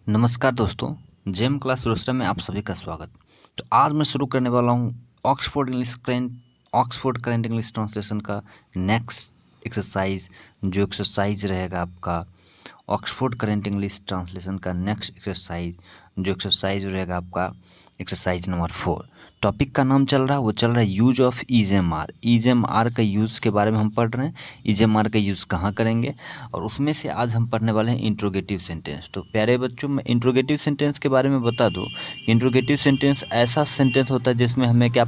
नमस्कार दोस्तों, GeM class roster में आप सभी का स्वागत। तो आज मैं शुरू करने वाला हूँ ऑक्सफोर्ड करेंट इंग्लिश ट्रांसलेशन का नेक्स्ट एक्सरसाइज। जो एक्सरसाइज रहेगा आपका ऑक्सफोर्ड करेंट इंग्लिश ट्रांसलेशन का नेक्स्ट एक्सरसाइज, जो एक्सरसाइज रहेगा आपका एक्सरसाइज नंबर 4। टॉपिक का नाम वो चल रहा है यूज ऑफ ईजेएमआर। ईजेएमआर का यूज़ के बारे में हम पढ़ रहे हैं। ईजेएमआर का यूज़ कहाँ करेंगे, और उसमें से आज हम पढ़ने वाले हैं इंट्रोगेटिव सेंटेंस। तो प्यारे बच्चों, मैं इंट्रोगेटिव सेंटेंस के बारे में बता दूं। इंट्रोगेटिव सेंटेंस ऐसा सेंटेंस होता है जिसमें हमें क्या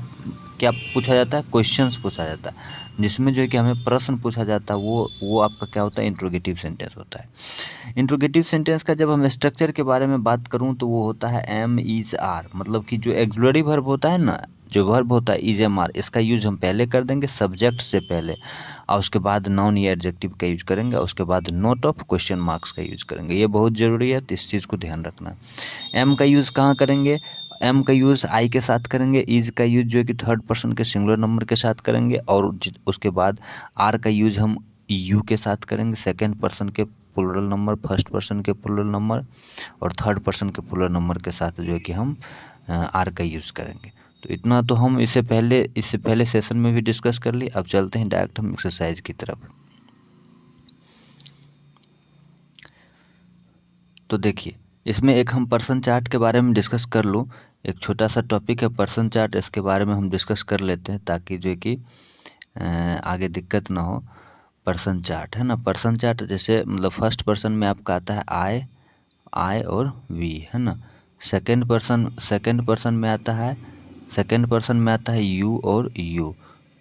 क्या पूछा जाता है, क्वेश्चंस पूछा जाता है, जिसमें जो है कि हमें प्रश्न पूछा जाता है, वो आपका क्या होता है, इंट्रोगेटिव सेंटेंस होता है। इंट्रोगेटिव सेंटेंस का जब हम स्ट्रक्चर के बारे में बात करूं तो वो होता है एम इज आर। मतलब कि जो एक्सुलरी वर्ब होता है ना, जो वर्ब होता है इज एम आर, इसका यूज हम पहले कर देंगे सब्जेक्ट से पहले, और उसके बाद नाउन या एडजेक्टिव का यूज करेंगे, उसके बाद नोट ऑफ क्वेश्चन मार्क्स का यूज करेंगे। ये बहुत ज़रूरी है, तो इस चीज़ को ध्यान रखना। एम का यूज़ कहाँ करेंगे? एम का यूज़ आई के साथ करेंगे। इज का यूज जो है कि थर्ड पर्सन के सिंगुलर नंबर के साथ करेंगे, और उसके बाद आर का यूज हम यू के साथ करेंगे, सेकेंड पर्सन के प्लूरल नंबर, फर्स्ट पर्सन के प्लूरल नंबर और थर्ड पर्सन के प्लूरल नंबर के साथ जो है कि हम आर का यूज़ करेंगे। तो इतना तो हम इससे पहले सेशन में भी डिस्कस कर ली। अब चलते हैं डायरेक्ट हम एक्सरसाइज की तरफ। तो देखिए, इसमें एक हम पर्सन चार्ट के बारे में डिस्कस कर लूँ। एक छोटा सा टॉपिक है पर्सन चार्ट, इसके बारे में हम डिस्कस कर लेते हैं ताकि जो है कि आगे दिक्कत ना हो। पर्सन चार्ट है ना, पर्सन चार्ट जैसे मतलब फर्स्ट पर्सन में आपका आता है आई और वी, है ना। सेकंड पर्सन में आता है यू और यू।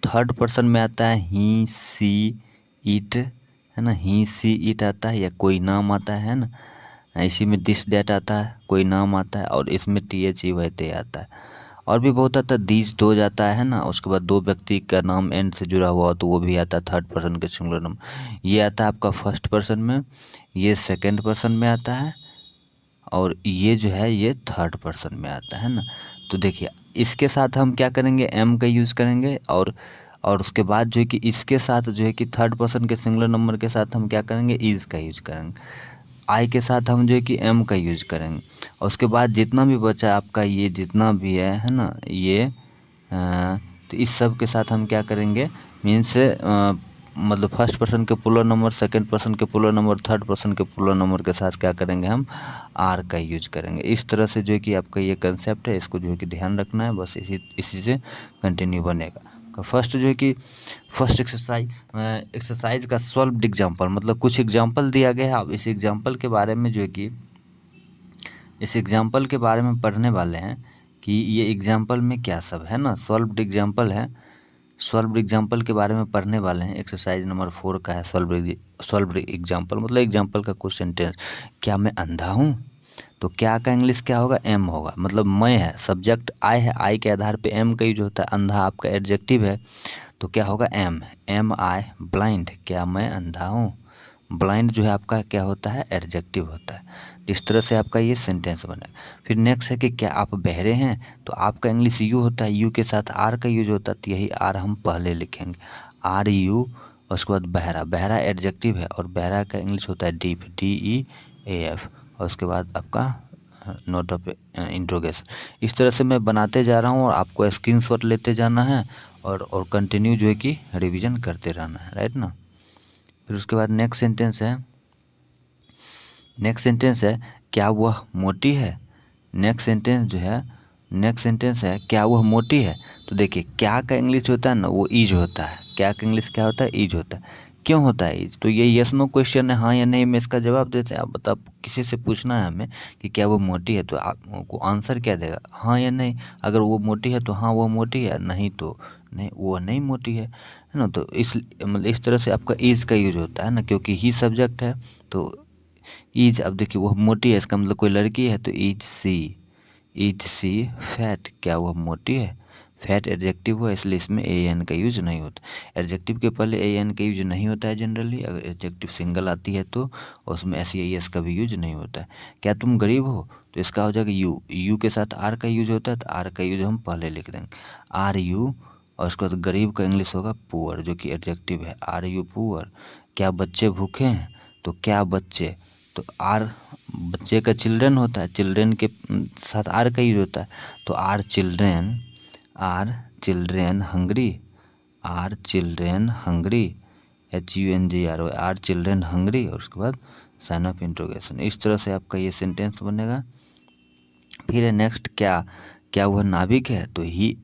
थर्ड पर्सन में आता है ही सी इट, है ना। ही सी इट आता है, या कोई नाम आता है ना। इसी में दिस डेट आता है, कोई नाम आता है, और इसमें T H E why they आता है। और भी बहुत आता है, दीज दो जाता है ना। उसके बाद दो व्यक्ति का नाम एंड से जुड़ा हुआ हो तो वो भी आता है थर्ड पर्सन के सिंगुलर नंबर। ये आता है आपका फर्स्ट पर्सन में, ये सेकंड पर्सन में आता है, और ये जो है ये थर्ड पर्सन में आता है ना। तो देखिए, इसके साथ हम क्या करेंगे, एम का यूज़ करेंगे, और उसके बाद जो है कि इसके साथ जो है कि थर्ड पर्सन के सिंगुलर नंबर के साथ हम क्या करेंगे, इज़ का यूज करेंगे। आई के साथ हम जो है कि एम का यूज करेंगे, और उसके बाद जितना भी बचा आपका ये जितना भी है ना, ये तो इस सब के साथ हम क्या करेंगे, मीन्स मतलब फर्स्ट पर्सन के प्लूरल नंबर, सेकंड पर्सन के प्लूरल नंबर, थर्ड पर्सन के प्लूरल नंबर के साथ क्या करेंगे, हम आर का यूज करेंगे। इस तरह से जो है कि आपका ये कंसेप्ट है, इसको जो है कि ध्यान रखना है। बस इसी से कंटिन्यू बनेगा। फर्स्ट जो है कि फर्स्ट एक्सरसाइज का सॉल्व्ड एग्जांपल, मतलब कुछ एग्जांपल दिया गया है। अब इस एग्जांपल के बारे में जो है कि इस एग्जांपल के बारे में पढ़ने वाले हैं कि ये एग्जांपल में क्या सब है ना। सॉल्व्ड एग्जांपल है, सॉल्व्ड एग्जांपल के बारे में पढ़ने वाले हैं। एक्सरसाइज नंबर 4 का है सॉल्व्ड एग्जांपल, मतलब एग्जांपल का कुछ सेंटेंस। क्या मैं अंधा हूँ? तो क्या का इंग्लिश क्या होगा, एम होगा। मतलब मैं है, सब्जेक्ट आई है, आई के आधार पे एम का यूज होता है। अंधा आपका एडजेक्टिव है, तो क्या होगा, एम आई ब्लाइंड, क्या मैं अंधा हूँ। ब्लाइंड जो है आपका क्या होता है, एडजेक्टिव होता है। तो इस तरह से आपका ये सेंटेंस बनेगा। फिर नेक्स्ट है कि क्या आप बहरे हैं? तो आपका इंग्लिश यू होता है, यू के साथ आर का यूज होता है, तो यही आर हम पहले लिखेंगे, आर यू। और उसके बाद बहरा, बहरा एडजेक्टिव है, और बहरा का इंग्लिश होता है deep, D E A F. और उसके बाद आपका नोट ऑफ इंट्रोगेशन। इस तरह से मैं बनाते जा रहा हूँ, और आपको स्क्रीनशॉट लेते जाना है, और कंटिन्यू जो है कि रिवीजन करते रहना है, राइट ना। फिर उसके बाद नेक्स्ट सेंटेंस है क्या वह मोटी है। नेक्स्ट सेंटेंस है क्या वह मोटी है। तो देखिए, क्या का इंग्लिश होता है ना, वो ईज होता है। क्या का इंग्लिश क्या होता है, ईज होता है। क्यों होता है ईज? तो ये यस नो क्वेश्चन है, हाँ या नहीं में इसका जवाब देते हैं। आप बताओ, किसी से पूछना है हमें कि क्या वो मोटी है, तो आपको आंसर क्या देगा, हाँ या नहीं। अगर वो मोटी है तो हाँ वो मोटी है, नहीं तो नहीं, वो नहीं मोटी है ना। तो इस मतलब इस तरह से आपका ईज का यूज होता है ना, क्योंकि ही सब्जेक्ट है। तो ईज, अब देखिए वो मोटी है, इसका मतलब कोई लड़की है, तो ईज सी फैट, क्या वह मोटी है। फैट एडजेक्टिव हुआ, इसलिए इसमें ए एन का यूज नहीं होता। एडजेक्टिव के पहले ए एन का यूज नहीं होता है जनरली। अगर एडजेक्टिव सिंगल आती है तो उसमें एस ई एस का भी यूज नहीं होता है। क्या तुम गरीब हो? तो इसका हो जाएगा यू के साथ आर का यूज होता है, तो आर का यूज हम पहले लिख देंगे, आर यू। और उसके बाद गरीब का इंग्लिश होगा पुअर, जो कि एडजेक्टिव है, आर यू पुअर। क्या बच्चे भूखे हैं? तो क्या बच्चे, तो आर बच्चे का चिल्ड्रन होता है, चिल्ड्रन के साथ आर का यूज होता है, तो are children hungry, are children hungry, HUNGRY, are children hungry, और उसके बाद साइन ऑफ इंट्रोगेशन। इस तरह से आपका ये सेंटेंस बनेगा। फिर है नेक्स्ट, क्या वह नाविक है, तो ही,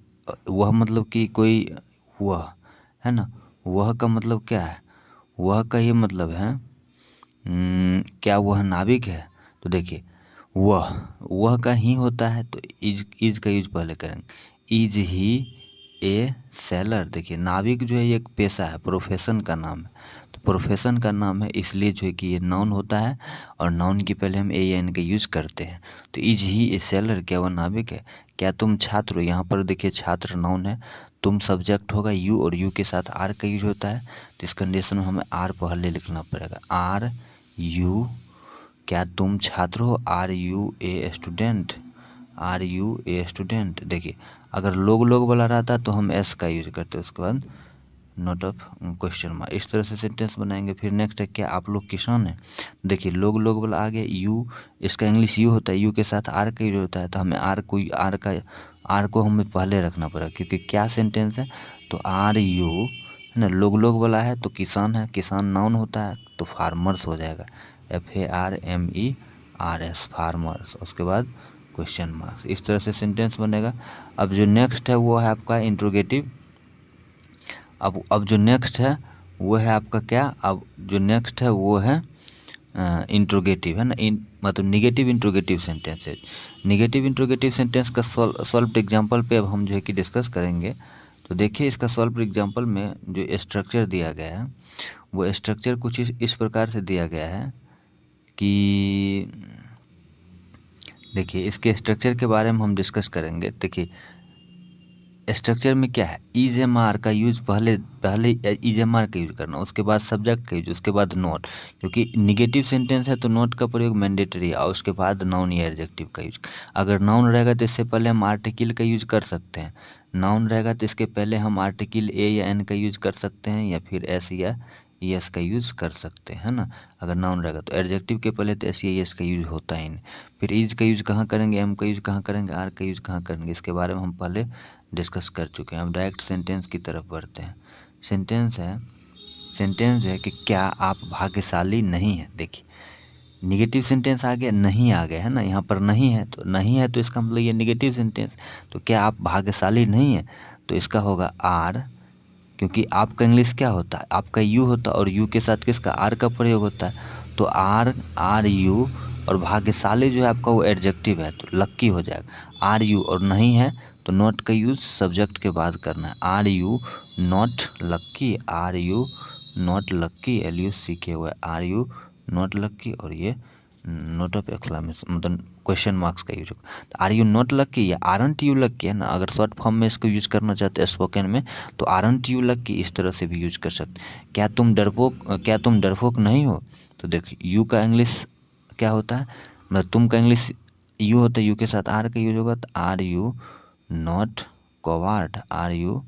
वह मतलब कि कोई, वह है ना, वह का मतलब क्या है, वह का ये मतलब है क्या वह नाविक है, तो देखिए वह का ही होता है, तो इज का यूज पहले करेंगे। इज ही ए सेलर, देखिए नाविक जो है ये एक पेशा है, प्रोफेशन का नाम है, तो प्रोफेशन का नाम है, इसलिए जो है कि ये नाउन होता है, और नाउन के पहले हम AN का यूज करते हैं। तो इज ही ए सेलर, क्या वह नाविक है। क्या तुम छात्र हो, यहाँ पर देखिए छात्र नाउन है, तुम सब्जेक्ट होगा, यू और यू के साथ आर का यूज होता है, तो इस कंडीशन में हमें आर पहले लिखना पड़ेगा। आर यू, क्या तुम छात्र हो, are you a student, are you a student. देखिए अगर लोग वाला रहता तो हम एस का यूज करते, उसके बाद नोट ऑफ क्वेश्चन मार्क। इस तरह से सेंटेंस बनाएंगे। फिर नेक्स्ट है, क्या आप लोग किसान हैं। देखिए लोग वाला आगे यू, इसका इंग्लिश यू होता है, यू के साथ आर का यूज होता है, तो हमें आर को हमें पहले रखना पड़ेगा, क्योंकि क्या सेंटेंस है, तो आर यू है ना, लोग वाला है तो किसान है, किसान नाउन होता है, तो फार्मर्स हो जाएगा, FARMERS, फार्मर्स, उसके बाद क्वेश्चन मार्क्स। इस तरह से सेंटेंस बनेगा। अब जो नेक्स्ट है वो है आपका इंट्रोगेटिव। अब जो नेक्स्ट है वो है आपका क्या, अब जो नेक्स्ट है वो है इंट्रोगेटिव, है ना, मतलब निगेटिव इंट्रोगेटिव सेंटेंस है। निगेटिव इंट्रोगेटिव सेंटेंस का सॉल्व एग्जांपल पे अब हम जो है कि डिस्कस करेंगे। तो देखिए इसका सॉल्व एग्जांपल में जो स्ट्रक्चर दिया गया है, वो स्ट्रक्चर कुछ इस प्रकार से दिया गया है कि देखिए इसके स्ट्रक्चर के बारे में हम डिस्कस करेंगे। देखिए स्ट्रक्चर में क्या है, EMR का यूज पहले EMR का यूज करना, उसके बाद सब्जेक्ट का यूज, उसके बाद नोट, क्योंकि निगेटिव सेंटेंस है तो नोट का प्रयोग मैंडेटरी है, और उसके बाद नाउन या एडजेक्टिव का यूज। अगर नाउन रहेगा तो इससे पहले हम आर्टिकल का यूज कर सकते हैं, नाउन रहेगा तो इसके पहले हम आर्टिकल A या N का यूज कर सकते हैं, या फिर S या ES का यूज कर सकते हैं, है ना। अगर नाउन रहेगा तो एडजेक्टिव के पहले तो S या ES का यूज होता ही नहीं। फिर इज का यूज कहाँ करेंगे, M का यूज कहाँ करेंगे, R का यूज कहाँ करेंगे, इसके बारे में हम पहले डिस्कस कर चुके हैं। अब डायरेक्ट सेंटेंस की तरफ बढ़ते हैं। सेंटेंस जो है कि क्या आप भाग्यशाली नहीं हैं। देखिए निगेटिव सेंटेंस आ गया, नहीं आ गया, है ना, यहाँ पर नहीं है तो इसका मतलब ये निगेटिव सेंटेंस। तो क्या आप भाग्यशाली नहीं हैं, तो इसका होगा आर, क्योंकि आपका इंग्लिश क्या होता है, आपका यू होता है, और यू के साथ किसका, आर का प्रयोग होता है, तो आर यू, और भाग्यशाली जो है आपका वो एडजेक्टिव है, तो लक्की हो जाएगा। आर यू और नहीं है तो नॉट का यूज सब्जेक्ट के बाद करना है। Are you not lucky, are you not lucky, LUCK हुआ है, आर यू नॉट लक्की, और ये नोट ऑफ एक्सक्लेमेशन मतलब क्वेश्चन मार्क्स का यूज होगा। तो आर यू नॉट लक्की या आरंट यू लक्की, है ना, अगर शॉर्ट फॉर्म में इसको यूज करना चाहते हैं स्पोकन में, तो आरंट यू लक्की इस तरह से भी यूज कर सकते हैं। क्या तुम डरपोक नहीं हो, तो देखिए यू का इंग्लिश क्या होता है, मतलब तुम का इंग्लिश यू होता है, यू के साथ आर का यूज होगा, तो are you not coward, are you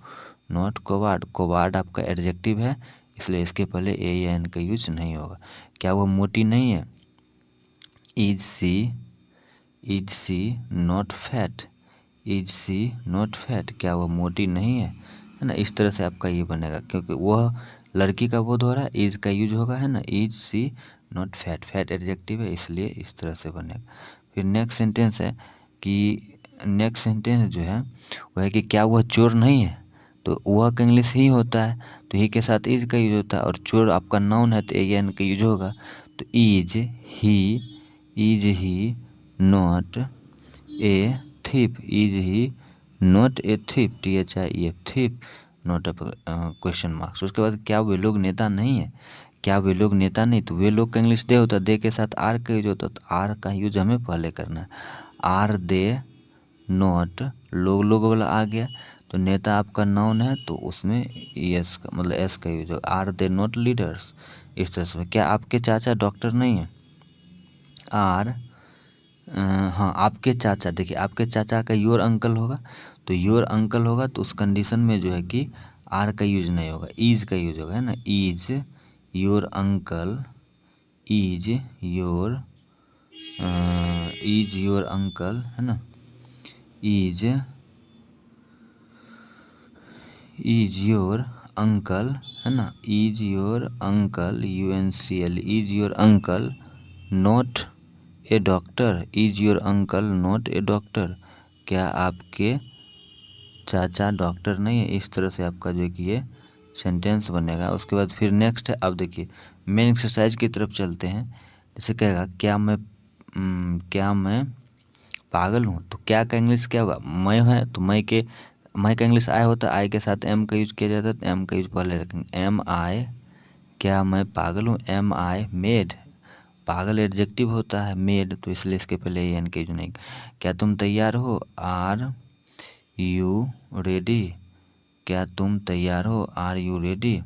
not coward. Coward आपका एडजेक्टिव है, इसलिए इसके पहले A या N का यूज नहीं होगा। क्या वो मोटी नहीं है, is she not fat, is she not fat, क्या वो मोटी नहीं है ना। इस तरह से आपका ये बनेगा, क्योंकि वह लड़की का बोध हो रहा है, इज का यूज होगा, है ना, is she not fat, fat adjective है, इसलिए इस तरह से बनेगा। फिर नेक्स्ट सेंटेंस है कि नेक्स्ट सेंटेंस जो है वह है कि क्या वह चोर नहीं है, तो वह का इंग्लिश ही होता है, तो ही के साथ इज का यूज होता है, और चोर आपका नाउन है तो AN का यूज होगा, तो is he not a thief, is he not a thief, THIEF thief, not a question marks. उसके बाद क्या वे लोग नेता नहीं है, क्या वे लोग नेता नहीं, तो वे लोग का इंग्लिश दे होता, दे के साथ आर का यूज होता, तो आर का यूज हमें पहले करना है। आर दे नॉट, लोग वाला आ गया, तो नेता आपका नाउन है तो उसमें एस का मतलब एस का यूज होगा। आर दे नॉट लीडर्स, इस तरह से। क्या आपके चाचा डॉक्टर नहीं है, हाँ आपके चाचा, देखिए आपके चाचा का योर अंकल होगा, तो योर अंकल होगा, तो उस कंडीशन में जो है कि आर का यूज नहीं होगा, इज का यूज होगा, है ना, is your uncle is your uncle, है ना, इज योर अंकल, है ना, is your uncle, UNCL, is your uncle not a doctor, is your uncle not a doctor, क्या आपके चाचा डॉक्टर नहीं है। इस तरह से आपका जो है कि ये सेंटेंस बनेगा। उसके बाद फिर नेक्स्ट है, अब देखिए मेन एक्सरसाइज की तरफ चलते हैं। जैसे कहेगा क्या मैं पागल हूँ, तो क्या का इंग्लिश क्या होगा, मैं है तो मैं का इंग्लिश आई होता है, आई के साथ एम का यूज किया जाता है, तो एम का यूज पहले रखेंगे। एम आई, क्या मैं पागल हूँ, एम आई मेड, पागल एडजेक्टिव होता है, मेड तो इसलिए इसके पहले एन का यूज नहीं। क्या तुम तैयार हो, आर यू रेडी, क्या तुम तैयार हो, आर यू रेडी।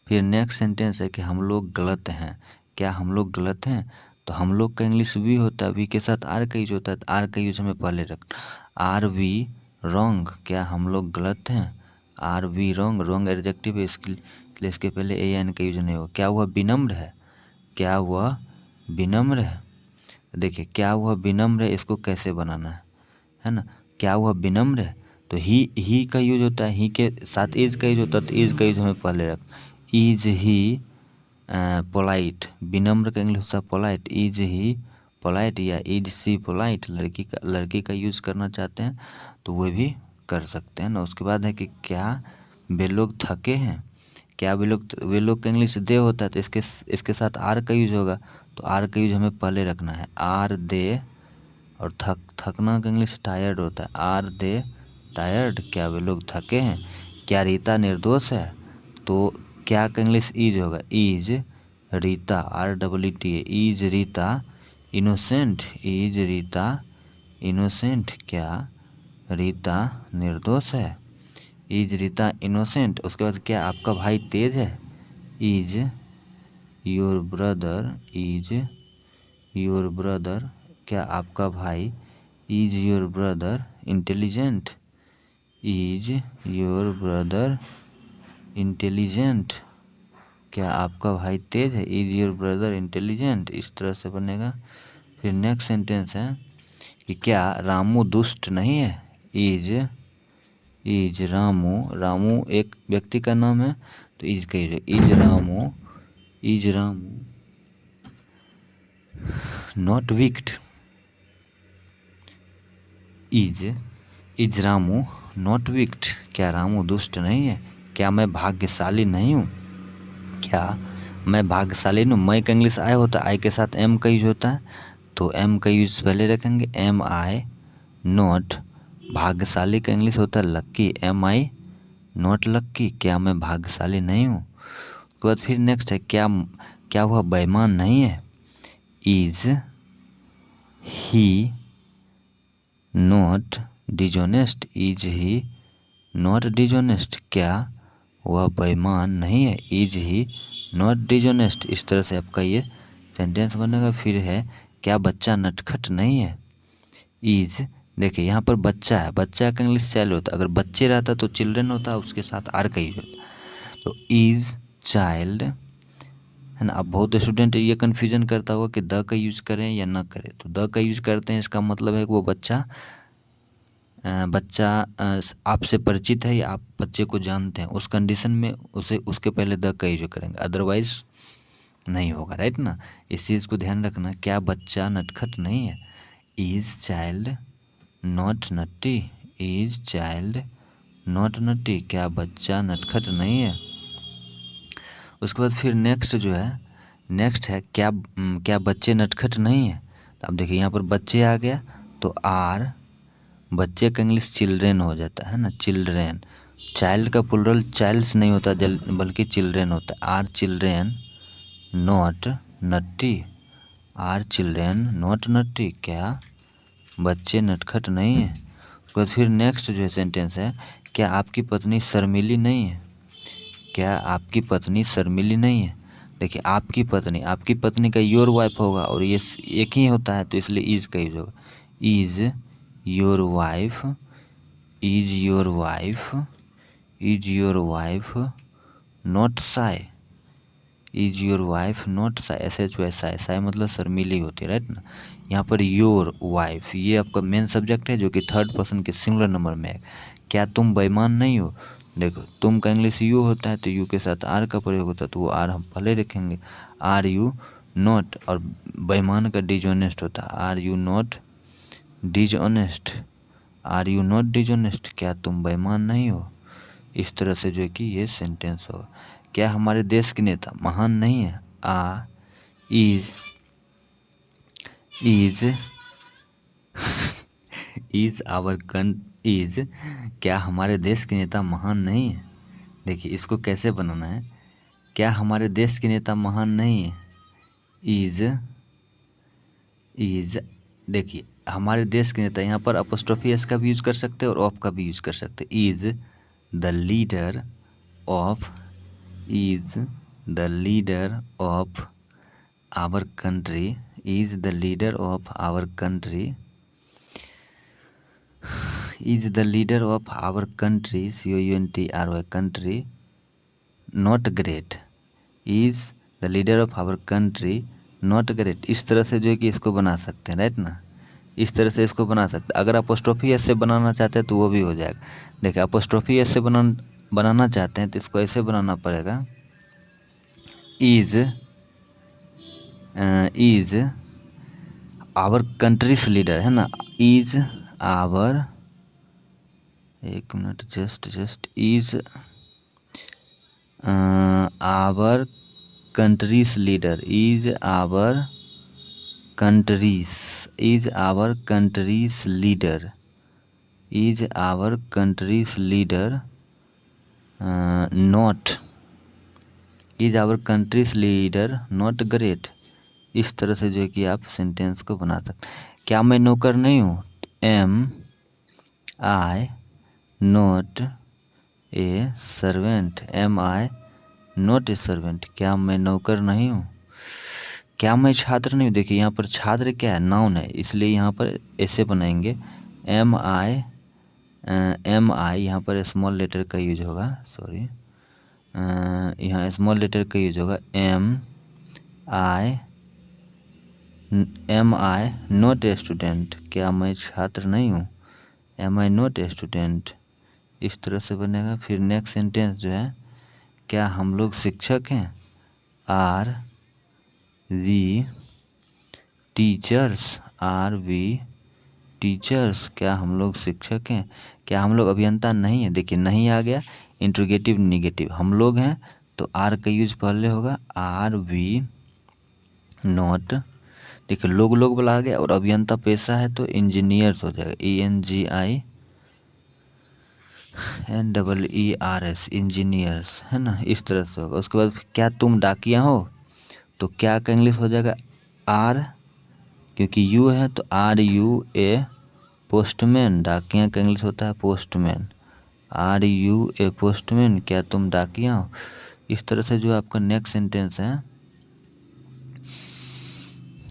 फिर नेक्स्ट सेंटेंस है कि हम लोग गलत हैं, क्या हम लोग गलत हैं, तो हम लोग का इंग्लिश वी होता है, वी के साथ आर का यूज होता है, तो आर का यूज हमें पहले रखना। आर वी रॉन्ग, क्या हम लोग गलत हैं, are we wrong, wrong adjective है, इसके पहले ए एन का यूज नहीं होगा। क्या वह विनम्र है, क्या वह विनम्र है। देखिए क्या वह विनम्र है, इसको कैसे बनाना है ना, क्या वह विनम्र है, तो ही का यूज होता है, ही के साथ इज का यूज होता है, तो इज का यूज हमें पहले रख। इज ही पोलाइट, विनम्र का इंग्लिश होता है पोलाइट, इज ही पोलाइट या इज सी पोलाइट, लड़की का यूज करना चाहते हैं तो वो भी कर सकते हैं ना। उसके बाद है कि क्या वे लोग थके हैं, क्या वे लोग का इंग्लिश दे होता है, तो इसके साथ आर का यूज होगा, तो आर का यूज हमें पहले रखना है, आर दे, और थकना का इंग्लिश टायर्ड होता है, आर दे टायर्ड, क्या वे लोग थके हैं। क्या रीता निर्दोष है, तो क्या का इंग्लिश इज होगा, is Rita, REETA, is Rita innocent, is Rita innocent, क्या रीता निर्दोष है, इज रीता इनोसेंट। उसके बाद क्या आपका भाई तेज है, इज योर ब्रदर, क्या आपका भाई, is your brother intelligent, is your brother intelligent, क्या आपका भाई तेज है, इज योर ब्रदर इंटेलिजेंट। इस तरह से बनेगा। फिर नेक्स्ट सेंटेंस है कि क्या रामू दुष्ट नहीं है, इज रामू एक व्यक्ति का नाम है, तो इज का is Ramu not wicked, is Ramu not wicked, क्या रामू दुष्ट नहीं है। क्या मैं भाग्यशाली नहीं हूँ, क्या मैं भाग्यशाली हूँ, मैं का इंग्लिश आई होता है, आई के साथ एम का यूज होता है, तो एम का यूज पहले रखेंगे, एम आई नॉट, भाग्यशाली का इंग्लिश होता है लक्की, एम आई नॉट लक्की, क्या मैं भाग्यशाली नहीं हूँ। उसके बाद फिर नेक्स्ट है क्या वह बेईमान नहीं है, is he not dishonest, is he not dishonest, क्या वह बेईमान नहीं है, इज ही नॉट डिजोनेस्ट। इस तरह से आपका ये सेंटेंस बनेगा। फिर है क्या बच्चा नटखट नहीं है, इज, देखिए यहाँ पर बच्चा है, बच्चा का इंग्लिश चाइल्ड होता है, अगर बच्चे रहता तो चिल्ड्रन होता, उसके साथ आर का यूज होता, तो इज चाइल्ड, है ना। अब बहुत स्टूडेंट ये कन्फ्यूजन करता होगा कि द का यूज करें या ना करें, तो द का यूज करते हैं, इसका मतलब है कि वो बच्चा आपसे परिचित है या आप बच्चे को जानते हैं, उस कंडीशन में उसके पहले द का यूज करेंगे, अदरवाइज नहीं होगा, राइट ना। इस चीज़ को ध्यान रखना, क्या बच्चा नटखट नहीं है, is child not Nutty, is child not naughty, क्या बच्चा नटखट नहीं है। उसके बाद फिर नेक्स्ट है क्या बच्चे नटखट नहीं है। अब देखिए यहाँ पर बच्चे आ गया, तो आर, बच्चे का इंग्लिश चिल्ड्रेन हो जाता है ना, चिल्ड्रेन, चाइल्ड का प्लूरल चाइल्ड्स नहीं होता बल्कि चिल्ड्रेन होता है, are children not naughty, are children not naughty, क्या बच्चे नटखट नहीं है। उसके बाद फिर नेक्स्ट जो है सेंटेंस है, क्या आपकी पत्नी शर्मीली नहीं है, क्या आपकी पत्नी शर्मीली नहीं है। देखिए आपकी पत्नी का योर वाइफ होगा, और ये एक ही होता है, तो इसलिए इज का यूज होगा, is your wife, is your wife, is your wife not shy, is your wife not Sai, SHY Sai, Sai मतलब शर्मीली होती है, राइट ना। यहाँ पर योर वाइफ ये आपका मेन सब्जेक्ट है जो कि थर्ड पर्सन के सिंगुलर नंबर में है। क्या तुम बेईमान नहीं हो, देखो तुम का इंग्लिश यू होता है तो यू के साथ आर का प्रयोग होता है तो वो आर हम पहले रखेंगे। आर यू नॉट, और बेईमान का डिजऑनेस्ट होता है, are you not dishonest, are you not dishonest, क्या तुम बेईमान नहीं हो। इस तरह से जो है कि ये सेंटेंस होगा। क्या हमारे देश के नेता महान नहीं है, इज इज आवर इज, क्या हमारे देश के नेता महान नहीं है। देखिए इसको कैसे बनाना है, क्या हमारे देश के नेता महान नहीं है, इज देखिए हमारे देश के नेता, यहाँ पर अपोस्ट्रोफी एस का भी यूज कर सकते हैं और ऑफ का भी यूज कर सकते हैं। Is the leader of, is the leader of our country, is the leader of our country, is the leader of our country, COUNTRY country not great, is the leader of our country not great. इस तरह से जो है कि इसको बना सकते हैं, राइट ना। इस तरह से इसको बना सकते हैं। अगर अपोस्ट्रोफी एस से बनाना चाहते हैं तो वो भी हो जाएगा। देखिए अपोस्ट्रोफी एस से बनाना चाहते हैं तो इसको ऐसे बनाना पड़ेगा, इज आवर कंट्रीज लीडर, है ना। इज आवर, एक minute, just is our country's leader, is our country's, is our country's leader, is our country's leader not, is our country's leader not great. इस तरह से जो है कि आप सेंटेंस को बना सकते। क्या मैं नौकर नहीं हूँ, am I not a servant, am I not a servant, क्या मैं नौकर नहीं हूँ। क्या मैं छात्र नहीं हूँ, देखिए यहाँ पर छात्र क्या है, नाउन है, इसलिए यहाँ पर ऐसे बनाएंगे, एम आई यहाँ पर स्मॉल लेटर का यूज होगा, सॉरी, यहाँ स्मॉल लेटर का यूज होगा, am I not a student, क्या मैं छात्र नहीं हूँ, am I not a student. इस तरह से बनेगा। फिर नेक्स्ट सेंटेंस जो है, क्या हम लोग शिक्षक हैं, are we teachers, are we teachers, क्या हम लोग शिक्षक हैं। क्या हम लोग अभियंता नहीं है, देखिए नहीं आ गया, इंट्रोगेटिव निगेटिव, हम लोग हैं तो आर का यूज पहले होगा, आर वी नॉट, देखिए लोग वाला आ गया, और अभियंता पेशा है तो इंजीनियर्स हो जाएगा, ENGINEERS, इंजीनियर्स, है ना। इस तरह से होगा। उसके बाद क्या तुम डाकिया हो, तो क्या का इंग्लिश हो जाएगा, आर, क्योंकि यू है तो RUA, पोस्टमैन, डाकिया का इंग्लिश होता है पोस्टमैन, RUA पोस्टमैन, क्या तुम डाकिया हो। इस तरह से जो आपका नेक्स्ट सेंटेंस है,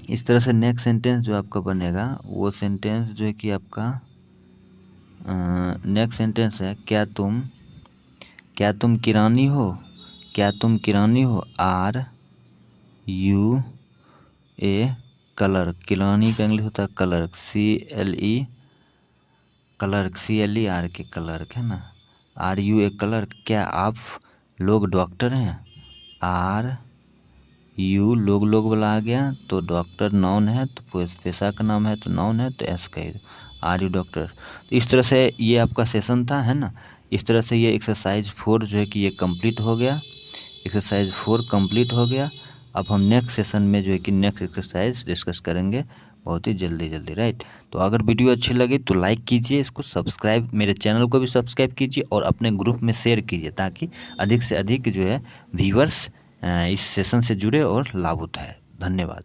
इस तरह से नेक्स्ट सेंटेंस जो आपका बनेगा वो सेंटेंस जो है कि आपका नेक्स्ट सेंटेंस है, क्या तुम किरानी हो, क्या तुम किरानी हो, RUA क्लर्क, किरानी का इंग्लिश होता है क्लर्क, क्लर्क CLER क्लर्क, है ना, RUA क्लर्क। क्या आप लोग डॉक्टर हैं, RU लोग वाला आ गया तो डॉक्टर नाउन है तो पेशा का नाम है तो नाउन है तो एस का RU डॉक्टर। तो इस तरह से ये आपका सेशन था, है ना। इस तरह से ये एक्सरसाइज 4 जो है कि ये कंप्लीट हो गया, एक्सरसाइज 4 कंप्लीट हो गया। अब हम नेक्स्ट सेशन में जो है कि नेक्स्ट एक्सरसाइज डिस्कस करेंगे बहुत ही जल्दी, राइट। तो अगर वीडियो अच्छी लगी तो लाइक कीजिए, इसको सब्सक्राइब, मेरे चैनल को भी सब्सक्राइब कीजिए और अपने ग्रुप में शेयर कीजिए ताकि अधिक से अधिक जो है व्यूअर्स इस सेशन से जुड़े और लाभ उठाए। धन्यवाद।